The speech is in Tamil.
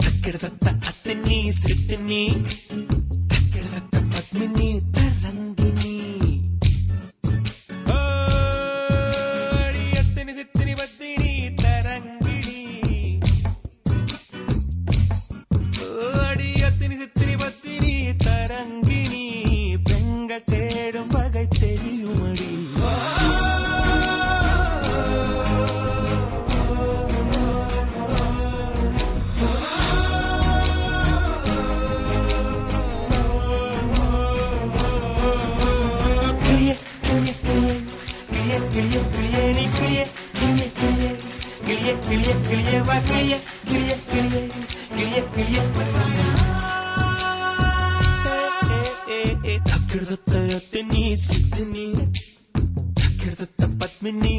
தக்கிடதத்த அத்தனி சித்தனி தக்கிடதத்த பத்மினி தரங்கினி அத்தனி சித்தனி பத்மினி தரங்கினி அத்தனி சித்தனி பத்மினி தரங்கினி பெண்கள் தேடும் வகை தெரியுமடி தக்கிடதத்த அத்தனி சித்தனி தக்கிடதத்த பத்மினி